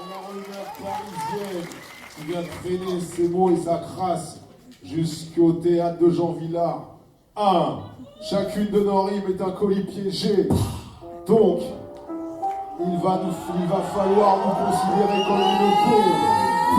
la rumeur parisienne qui vient traîner ses mots et sa crasse jusqu'au théâtre de Jean Villard. 1. Chacune de nos rimes est un colis piégé. Donc, il va falloir nous considérer comme une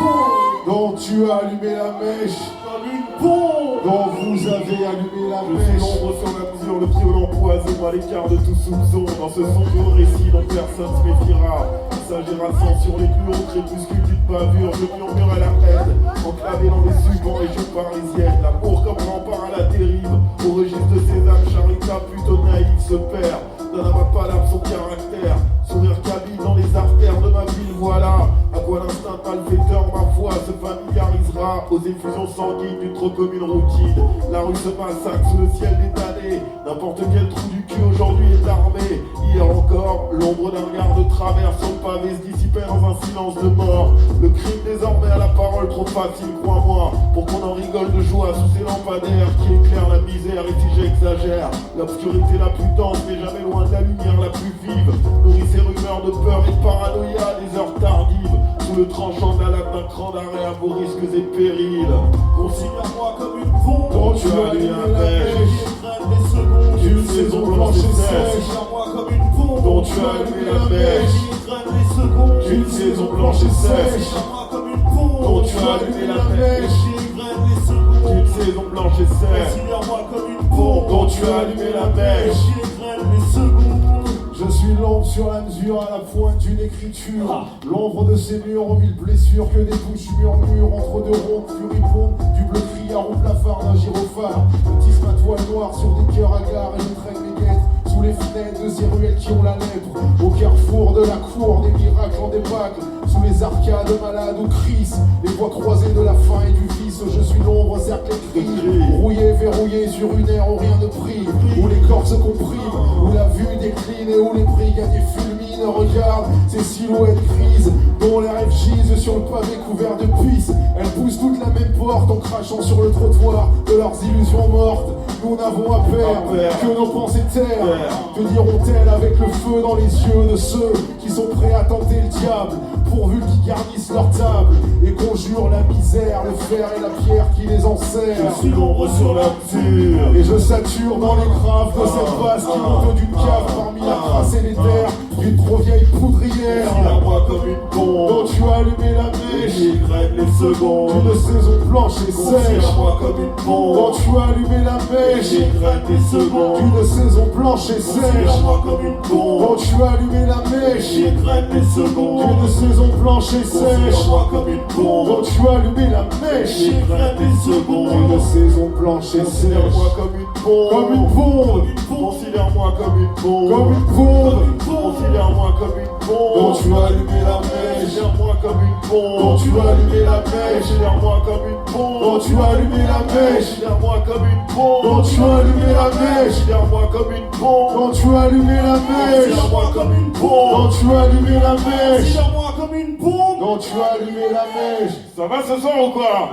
bombe dont tu as allumé la mèche. Comme une bombe dont vous avez allumé la Je suis mèche. l'ombre sur la mesure, le violent poison à l'écart de tout soupçon. Dans ce sombre récit dont personne se méfiera, il s'agira sans sur les plus hauts crépuscules d'une bavure. Je murmure à la haine, enclavé dans les suivants régions parisiennes. L'amour comme rempart à la dérive, au registre de ces âmes charitables plutôt naïves se perd. Donne à ma palabre son caractère, sourire cabine dans les artères de ma ville, voilà à quoi l'instinct malfaiteur, ma foi, se familiarisera aux effusions sanguines d'une trop commune routine. La rue se massacre sous le ciel détalé, n'importe quel trou du cul aujourd'hui est armé. Hier encore, l'ombre d'un regard de travers sur le pavé se dissipait dans un silence de mort. Le crime désormais à la parole trop facile, crois-moi, pour qu'on en rigole de joie sous ces lampadaires qui éclairent la misère. Et si j'exagère, l'obscurité la plus dense n'est jamais loin de la lumière la plus vive. Nourrit ces rumeurs de peur et de paranoïa à des heures tardives, sous le tranchant de la lame d'un cran d'arrêt à vos risques et périls. Considère-moi comme une bombe dont tu as allumé la mèche. D'une saison blanche et sèche. Considère-moi comme une bombe dont tu as allumé la mèche. D'une saison blanche et sèche. Dont tu as allumé la mèche. D'une saison blanche et sèche. Dont tu as allumé la mèche. Je suis l'ombre sur la mesure à la pointe d'une écriture. L'ombre de ces murs aux mille blessures que des bouches murmurent entre deux rondes furibondes. Du bleu criard au plafard d'un gyrophare. Petit à toile noire sur des cœurs hagards et je traîne mes guêtres sous les fenêtres de ces ruelles qui ont la lèpre. Au carrefour de la cour, des miracles en débâcle. Sous les arcades malades où crissent les voies croisées de la faim et du vice. Je suis l'ombre, cercle et cri. Rouillé, verrouillé sur une ère où rien ne brille. Où les corps se compriment, où la vue décline et où les brigadiers fulminent. Regarde ces silhouettes grises dont les rêves gisent sur le pavé couvert de puces. Elles poussent toutes la même porte en crachant sur le trottoir de leurs illusions mortes. Nous n'avons à perdre que nos pensées terres. Que diront-elles avec le feu dans les yeux de ceux qui sont prêts à tenter le diable, pourvu qu'ils garnissent leur table et conjurent la misère, le fer et la pierre qui les enserrent. Je suis l'ombre sur la mesure. Et je sature dans les graves de cette base qui monte d'une cave parmi la crasse et les terres d'une trop vieille poudrière. Considère-moi comme une bombe Dont tu as allumé la mèche qui graine les secondes. d'une saison blanche et sèche. Considère-moi comme une Dont bombe tu as allumé la mèche qui graine les secondes. d'une saison blanche et sèche. Considère-moi comme une Dont bombe tu as allumé la mèche qui graine les secondes. d'une saison blanche et sèche. Considère-moi comme une Dont bombe tu as allumé la mèche qui graine les secondes. d'une saison blanche et sèche. Considère-moi comme une bombe. Comme une bombe, Considère-moi comme une bombe. comme une bombe. Considère-moi comme une bombe. Dont tu as allumé la mèche, Considère-moi comme une bombe. dont tu as allumé la mèche, Considère-moi comme une bombe. dont tu as allumé la mèche, Considère-moi comme une bombe. dont tu as allumé la mèche, Considère-moi comme une bombe. dont tu as allumé la mèche, Considère-moi comme une dont bombe. tu as allumé la mèche, Considère-moi comme une bombe. dont tu as allumé la mèche. Ça va ce soir ou quoi?